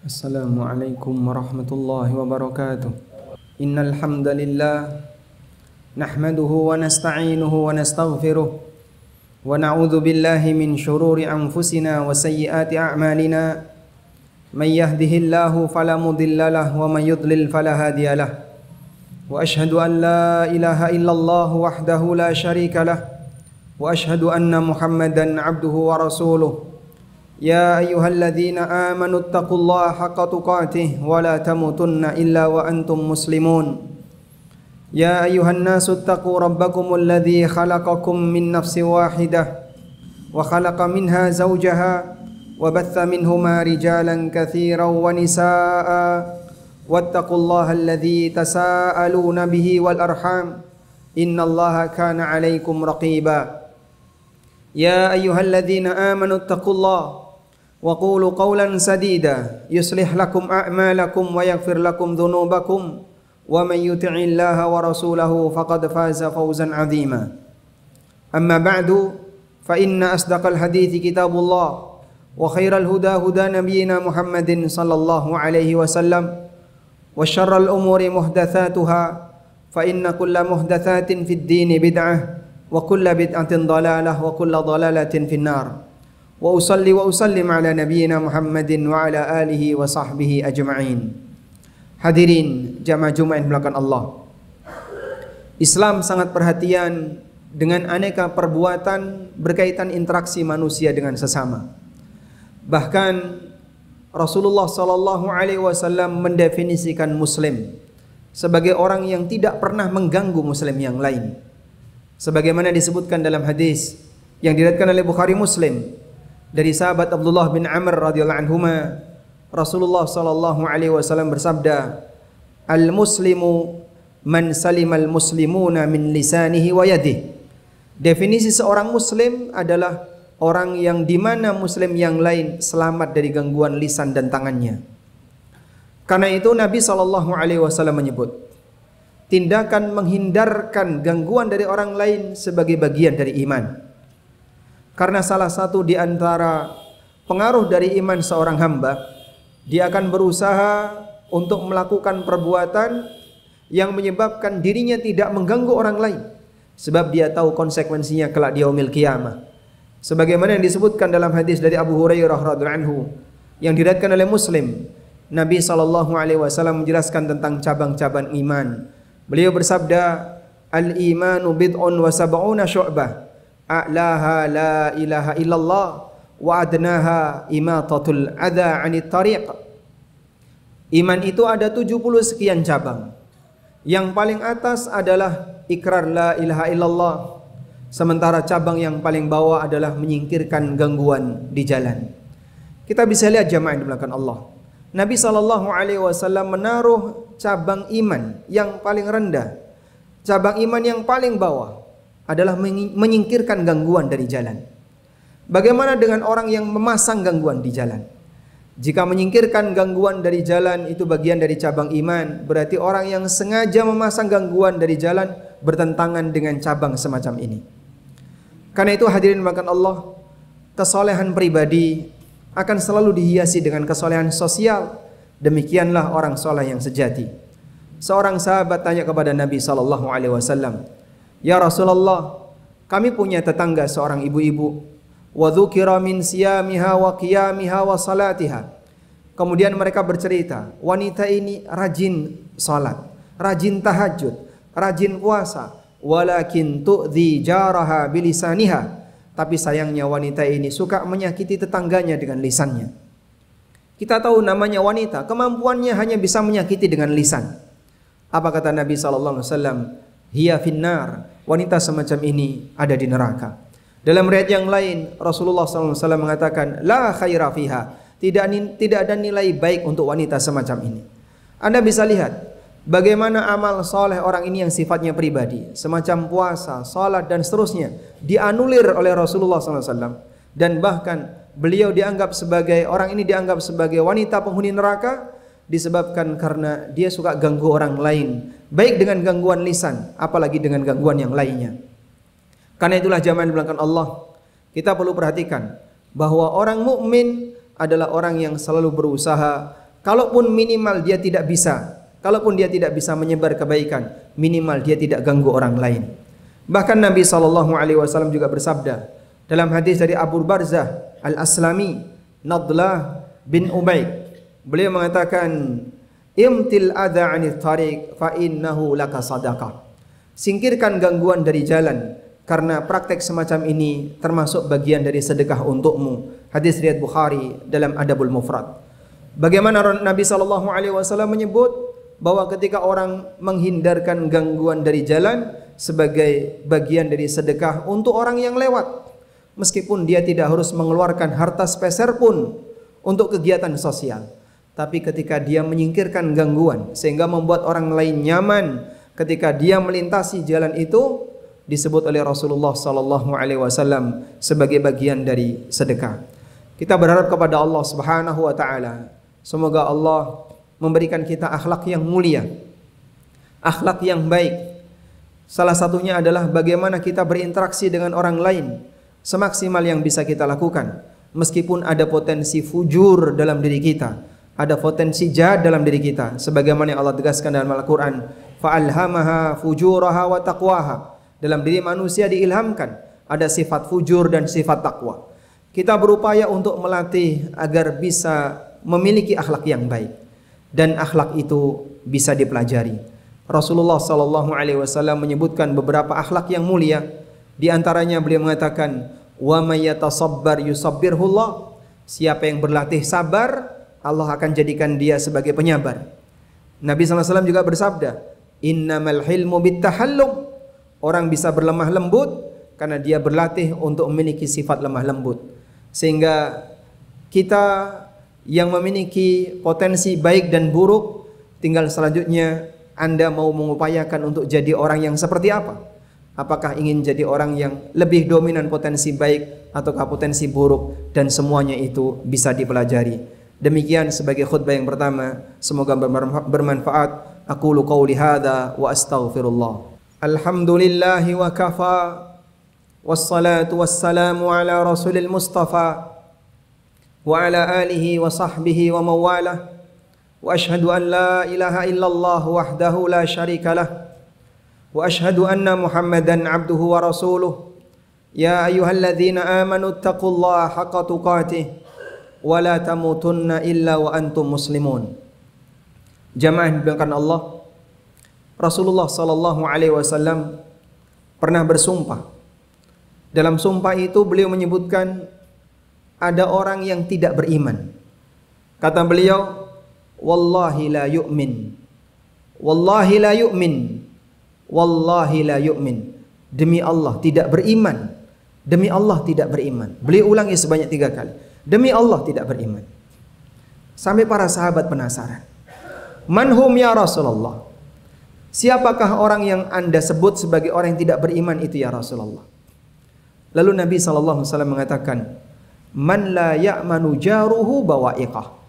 Assalamualaikum warahmatullahi wabarakatuh. Innal hamdalillah nahmaduhu wa nasta'inuhu wa nastaghfiruh wa na'udzu billahi min shururi anfusina wa sayyiati a'malina. May yahdihillahu fala mudhillalah wa may yudlil fala hadiyalah. Wa ashhadu an la ilaha illallah wahdahu la syarikalah wa ashhadu anna Muhammadan 'abduhu wa rasuluh. Ya ayyuhalladzina amanu taqullaha haqqa tuqatih wa la tamutunna illa wa antum muslimun. Ya ayyuhan nasu taqu rabbakumul ladzi khalaqakum min nafsin wahidah wa khalaqa minha zawjaha wa batha minhuma rijalan katsiran wa nisaa'a wattaqullaha alladzi tasaaluna bihi wal arham innallaha kana 'alaikum raqiba. Ya ayyuhalladzina amanu taqullaha wa qulu qawlan sadida yuslih lakum a'malakum wa yaghfir lakum dhunubakum wa man yuti'illaha wa rasulahu faqad faza fawzan 'azima. Amma ba'du fa inna asdaqal hadithi kitabullah wa khairal huda huda nabiyyina Muhammadin sallallahu alaihi wasallam wa syarral umuri muhdatsatuha fa inna kulla muhdatsatin fid dini bid'ah wa kulla bid'atin dhalalah wa kulla dhalalatin finnar. Wa usalli wa usallim ala nabiyyina Muhammadin wa ala alihi wa sahbihi ajma'in. Hadirin jamaah Jumat yang dimuliakan Allah. Islam sangat perhatian dengan aneka perbuatan berkaitan interaksi manusia dengan sesama. Bahkan Rasulullah sallallahu alaihi wasallam mendefinisikan muslim sebagai orang yang tidak pernah mengganggu muslim yang lain. Sebagaimana disebutkan dalam hadis yang diriwayatkan oleh Bukhari Muslim dari sahabat Abdullah bin Amr radhiyallahu anhuma, Rasulullah sallallahu alaihi wasallam bersabda, "Al-muslimu man salimal muslimuna min lisanihi wa yadihi." Definisi seorang muslim adalah orang yang di mana muslim yang lain selamat dari gangguan lisan dan tangannya. Karena itu Nabi sallallahu alaihi wasallam menyebut, tindakan menghindarkan gangguan dari orang lain sebagai bagian dari iman. Karena salah satu di antara pengaruh dari iman seorang hamba, dia akan berusaha untuk melakukan perbuatan yang menyebabkan dirinya tidak mengganggu orang lain, sebab dia tahu konsekuensinya kelak di yaumil qiyamah. Sebagaimana yang disebutkan dalam hadis dari Abu Hurairah radhiyallahu anhu yang diriwayatkan oleh Muslim, Nabi sallallahu alaihi wasallam menjelaskan tentang cabang-cabang iman. Beliau bersabda, "Al-imanu bid'un wa sab'una syu'bah. A'laha la ilaha illallah wa adnaha imatatul adha 'anit tariq." Iman itu ada 70 sekian cabang. Yang paling atas adalah ikrar la ilaha illallah. Sementara cabang yang paling bawah adalah menyingkirkan gangguan di jalan. Kita bisa lihat jamaah di belakang Allah. Nabi sallallahu alaihi wasallam menaruh cabang iman yang paling rendah, cabang iman yang paling bawah adalah menyingkirkan gangguan dari jalan. Bagaimana dengan orang yang memasang gangguan di jalan? Jika menyingkirkan gangguan dari jalan itu bagian dari cabang iman, berarti orang yang sengaja memasang gangguan dari jalan bertentangan dengan cabang semacam ini. Karena itu hadirin makan Allah, kesolehan pribadi akan selalu dihiasi dengan kesolehan sosial. Demikianlah orang soleh yang sejati. Seorang sahabat tanya kepada Nabi sallallahu alaihi wasallam, "Ya Rasulullah, kami punya tetangga seorang ibu-ibu. Wa dzukira min siyamiha wa qiyamiha wa salatiha." Kemudian mereka bercerita, wanita ini rajin salat, rajin tahajud, rajin puasa, walakin tu'dzi jaraha bilisaniha. Tapi sayangnya wanita ini suka menyakiti tetangganya dengan lisannya. Kita tahu namanya wanita, kemampuannya hanya bisa menyakiti dengan lisan. Apa kata Nabi sallallahu alaihi wasallam? Hiya finnar. Wanita semacam ini ada di neraka. Dalam riwayat yang lain Rasulullah SAW mengatakan la khaira fiha, tidak ada nilai baik untuk wanita semacam ini. Anda bisa lihat bagaimana amal soleh orang ini yang sifatnya pribadi, semacam puasa, salat dan seterusnya, dianulir oleh Rasulullah SAW. Dan bahkan beliau dianggap sebagai, orang ini dianggap sebagai wanita penghuni neraka disebabkan karena dia suka ganggu orang lain, baik dengan gangguan lisan apalagi dengan gangguan yang lainnya. Karena itulah jamaah di belakang Allah, kita perlu perhatikan bahwa orang mukmin adalah orang yang selalu berusaha Kalaupun minimal dia tidak bisa menyebar kebaikan, minimal dia tidak ganggu orang lain. Bahkan Nabi SAW juga bersabda dalam hadis dari Abu Barzah Al-Aslami, Nadlah bin Ubaid, beliau mengatakan, imtil adha 'anil tariq fa innahu laka sadaqah. Singkirkan gangguan dari jalan, karena praktek semacam ini termasuk bagian dari sedekah untukmu. Hadis riwayat Bukhari dalam Adabul Mufrad. Bagaimana Nabi SAW menyebut bahwa ketika orang menghindarkan gangguan dari jalan sebagai bagian dari sedekah untuk orang yang lewat, meskipun dia tidak harus mengeluarkan harta sepeser pun untuk kegiatan sosial, tapi ketika dia menyingkirkan gangguan sehingga membuat orang lain nyaman ketika dia melintasi jalan itu, disebut oleh Rasulullah SAW sebagai bagian dari sedekah. Kita berharap kepada Allah Subhanahu wa taala, semoga Allah memberikan kita akhlak yang mulia, akhlak yang baik. Salah satunya adalah bagaimana kita berinteraksi dengan orang lain semaksimal yang bisa kita lakukan. Meskipun ada potensi fujur dalam diri kita, ada potensi jahat dalam diri kita, sebagaimana yang Allah tegaskan dalam Al-Quran, fa'alhamaha fujuraha wa taqwaha. Dalam diri manusia diilhamkan ada sifat fujur dan sifat takwa. Kita berupaya untuk melatih agar bisa memiliki akhlak yang baik, dan akhlak itu bisa dipelajari. Rasulullah SAW menyebutkan beberapa akhlak yang mulia. Di antaranya beliau mengatakan, wa may yatasabbar yusabbirhullah. Siapa yang berlatih sabar, Allah akan jadikan dia sebagai penyabar. Nabi SAW juga bersabda, innamal hilmu bittahallum. Orang bisa berlemah lembut karena dia berlatih untuk memiliki sifat lemah lembut. Sehingga kita yang memiliki potensi baik dan buruk, tinggal selanjutnya Anda mau mengupayakan untuk jadi orang yang seperti apa? Apakah ingin jadi orang yang lebih dominan potensi baik ataukah potensi buruk? Dan semuanya itu bisa dipelajari. Demikian sebagai khutbah yang pertama, semoga bermanfaat. Aqulu qawli hadza wa astaghfirullah. Alhamdulillahi wa kafa, wassalatu wassalamu ala rasulil mustafa wa ala alihi wa sahbihi wa mawalah. Wa ashhadu an la ilaha illallah wahdahu la syarika lah, wa ashhadu anna Muhammadan abduhu wa rasuluh. Ya ayyuhalladzina amanu taqullaha haqqa tuqatih wa la tamutunna illa wa antum muslimun. Jamaah yang dimuliakan Allah, Rasulullah SAW pernah bersumpah. Dalam sumpah itu beliau menyebutkan ada orang yang tidak beriman. Kata beliau, wallahi la yu'min, wallahi la yu'min, wallahi la yu'min. Demi Allah tidak beriman, demi Allah tidak beriman. Beliau ulangi sebanyak 3 kali, demi Allah tidak beriman. Sampai para sahabat penasaran, manhum ya Rasulullah, siapakah orang yang Anda sebut sebagai orang yang tidak beriman itu ya Rasulullah? Lalu Nabi SAW mengatakan, man la ya'manu jaruhu bawa'iqah.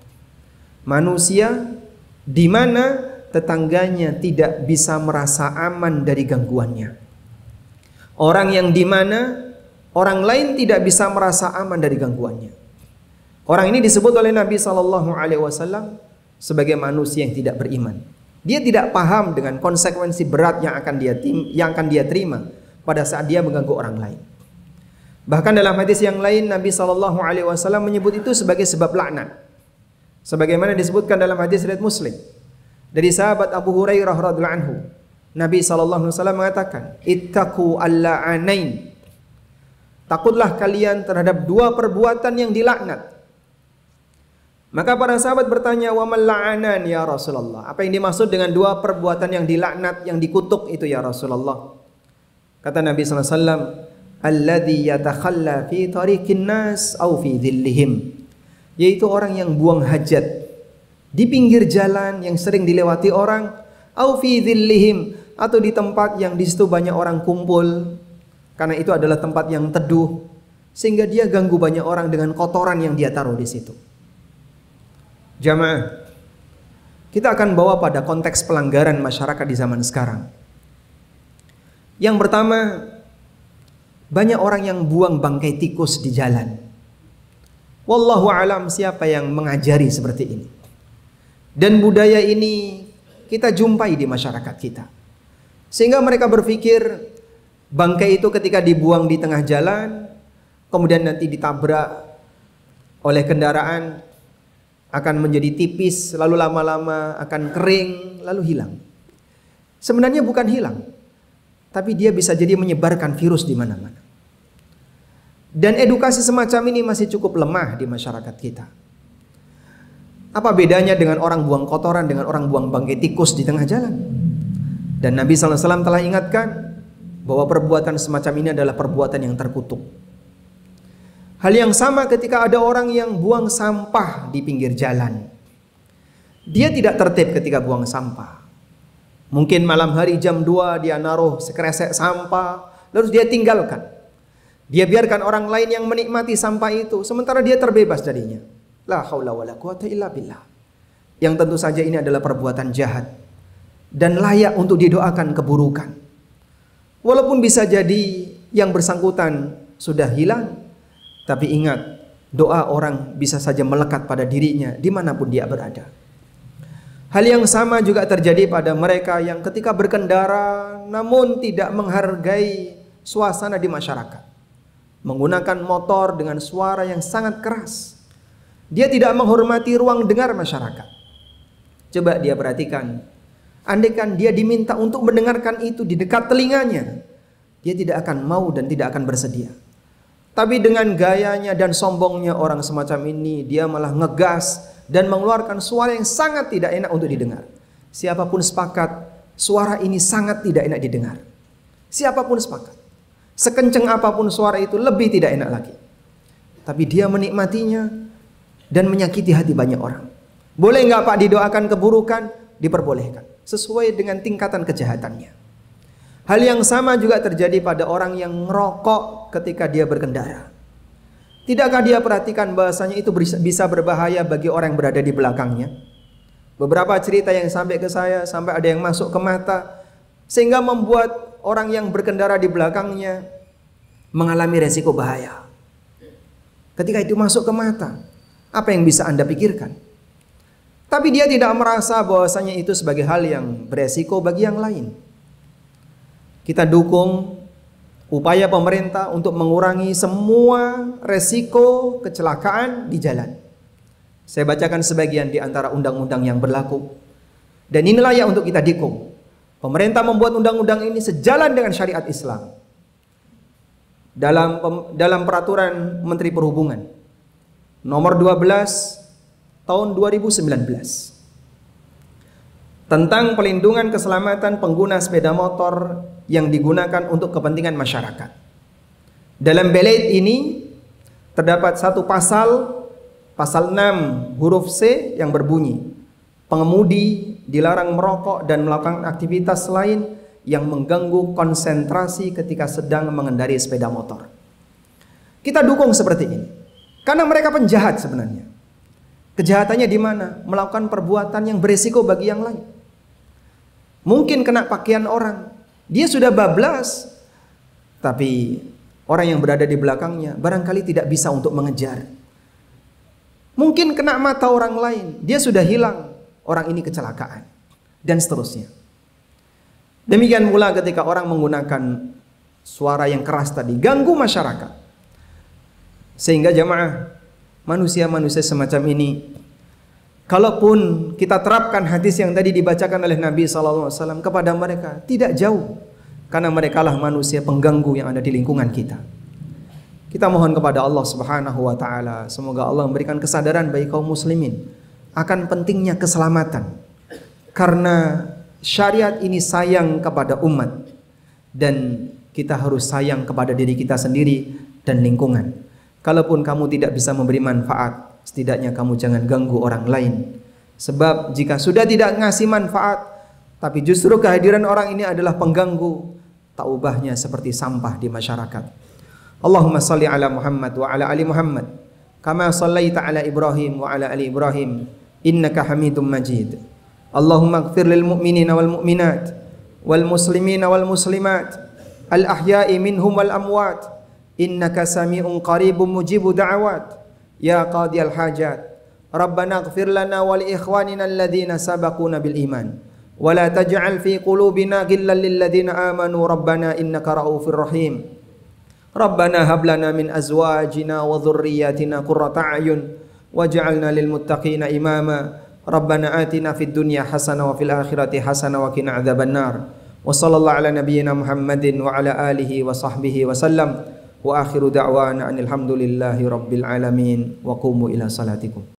Manusia di mana tetangganya tidak bisa merasa aman dari gangguannya. Orang yang di mana orang lain tidak bisa merasa aman dari gangguannya. Orang ini disebut oleh Nabi SAW sebagai manusia yang tidak beriman. Dia tidak paham dengan konsekuensi berat yang akan dia terima pada saat dia mengganggu orang lain. Bahkan dalam hadis yang lain Nabi SAW menyebut itu sebagai sebab laknat. Sebagaimana disebutkan dalam hadis riwayat Muslim dari sahabat Abu Hurairah radhiyallahu anhu, Nabi SAW mengatakan, ittaqu al-la'anain. Takutlah kalian terhadap 2 perbuatan yang dilaknat. Maka para sahabat bertanya, wa mal la'anan ya Rasulullah? Apa yang dimaksud dengan 2 perbuatan yang dilaknat, yang dikutuk itu ya Rasulullah? Kata Nabi SAW, alladhi yatakhalla fi tariqin nas au fi dhillihim. Yaitu orang yang buang hajat di pinggir jalan yang sering dilewati orang, au fi dhillihim, atau di tempat yang di situ banyak orang kumpul, karena itu adalah tempat yang teduh, sehingga dia ganggu banyak orang dengan kotoran yang dia taruh di situ. Jamaah, kita akan bawa pada konteks pelanggaran masyarakat di zaman sekarang. Yang pertama, banyak orang yang buang bangkai tikus di jalan. Wallahu alam siapa yang mengajari seperti ini. Dan budaya ini kita jumpai di masyarakat kita. Sehingga mereka berpikir bangkai itu ketika dibuang di tengah jalan, kemudian nanti ditabrak oleh kendaraan, akan menjadi tipis, lalu lama-lama akan kering, lalu hilang. Sebenarnya bukan hilang, tapi dia bisa jadi menyebarkan virus di mana-mana. Dan edukasi semacam ini masih cukup lemah di masyarakat kita. Apa bedanya dengan orang buang kotoran dengan orang buang bangkai tikus di tengah jalan? Dan Nabi SAW telah ingatkan bahwa perbuatan semacam ini adalah perbuatan yang terkutuk. Hal yang sama ketika ada orang yang buang sampah di pinggir jalan. Dia tidak tertib ketika buang sampah. Mungkin malam hari jam 2 dia naruh sekresek sampah, lalu dia tinggalkan. Dia biarkan orang lain yang menikmati sampah itu, sementara dia terbebas darinya. La haula wala quwata illa billah. Yang tentu saja ini adalah perbuatan jahat dan layak untuk didoakan keburukan. Walaupun bisa jadi yang bersangkutan sudah hilang, tapi ingat, doa orang bisa saja melekat pada dirinya dimanapun dia berada. Hal yang sama juga terjadi pada mereka yang ketika berkendara namun tidak menghargai suasana di masyarakat. Menggunakan motor dengan suara yang sangat keras. Dia tidak menghormati ruang dengar masyarakat. Coba dia perhatikan. Andaikan dia diminta untuk mendengarkan itu di dekat telinganya, dia tidak akan mau dan tidak akan bersedia. Tapi dengan gayanya dan sombongnya orang semacam ini, dia malah ngegas dan mengeluarkan suara yang sangat tidak enak untuk didengar. Siapapun sepakat, suara ini sangat tidak enak didengar. Siapapun sepakat. Sekencang apapun suara itu lebih tidak enak lagi. Tapi dia menikmatinya dan menyakiti hati banyak orang. Boleh nggak Pak didoakan keburukan? Diperbolehkan. Sesuai dengan tingkatan kejahatannya. Hal yang sama juga terjadi pada orang yang merokok ketika dia berkendara. Tidakkah dia perhatikan bahasanya itu bisa berbahaya bagi orang yang berada di belakangnya? Beberapa cerita yang sampai ke saya, sampai ada yang masuk ke mata, sehingga membuat orang yang berkendara di belakangnya mengalami resiko bahaya. Ketika itu masuk ke mata, apa yang bisa Anda pikirkan? Tapi dia tidak merasa bahwasanya itu sebagai hal yang beresiko bagi yang lain. Kita dukung upaya pemerintah untuk mengurangi semua resiko kecelakaan di jalan. Saya bacakan sebagian di antara undang-undang yang berlaku. Dan inilah yang untuk kita dukung. Pemerintah membuat undang-undang ini sejalan dengan syariat Islam. Dalam peraturan Menteri Perhubungan nomor 12 tahun 2019 tentang pelindungan keselamatan pengguna sepeda motor yang digunakan untuk kepentingan masyarakat. Dalam belait ini terdapat satu pasal 6 huruf C yang berbunyi, pengemudi dilarang merokok dan melakukan aktivitas lain yang mengganggu konsentrasi ketika sedang mengendarai sepeda motor. Kita dukung seperti ini karena mereka penjahat sebenarnya. Kejahatannya di mana? Melakukan perbuatan yang berisiko bagi yang lain. Mungkin kena pakaian orang, dia sudah bablas, tapi orang yang berada di belakangnya barangkali tidak bisa untuk mengejar. Mungkin kena mata orang lain, dia sudah hilang, orang ini kecelakaan, dan seterusnya. Demikian pula ketika orang menggunakan suara yang keras tadi, ganggu masyarakat. Sehingga jamaah, manusia-manusia semacam ini, kalaupun kita terapkan hadis yang tadi dibacakan oleh Nabi SAW kepada mereka, tidak jauh. Karena mereka lah manusia pengganggu yang ada di lingkungan kita. Kita mohon kepada Allah Subhanahu wa Ta'ala, semoga Allah memberikan kesadaran bagi kaum muslimin akan pentingnya keselamatan. Karena syariat ini sayang kepada umat, dan kita harus sayang kepada diri kita sendiri dan lingkungan. Kalaupun kamu tidak bisa memberi manfaat, setidaknya kamu jangan ganggu orang lain. Sebab jika sudah tidak ngasih manfaat, tapi justru kehadiran orang ini adalah pengganggu, tak ubahnya seperti sampah di masyarakat. Allahumma salli ala Muhammad wa ala ali Muhammad kama sallaita ala Ibrahim wa ala ali Ibrahim innaka Hamidum Majid. Allahumma ighfir lil mu'minina wal mu'minat wal muslimina wal muslimat al ahya'i minhum wal amwat innaka sami'un qaribun mujibu da'awat ya qadiyal hajat. Rabbana ighfir lana wa li ikhwanina alladhina sabaquna bil iman wa la taj'al fi qulubina ghillan lil ladzina amanu rabbana innaka ra'ufur rahim. Rabbana hab lana min azwajina wa dhurriyyatina qurrata a'yun waj'alna lil muttaqina imama. Rabbana atina fid dunya hasanah wa fil akhirati hasanah wa qina adzabannar. Wa sallallahu ala nabiyyina Muhammadin wa ala alihi wa sahbihi wa sallam. Wa akhiru da'wana anil hamdulillahi rabbil alamin wa qumu ila salatikum.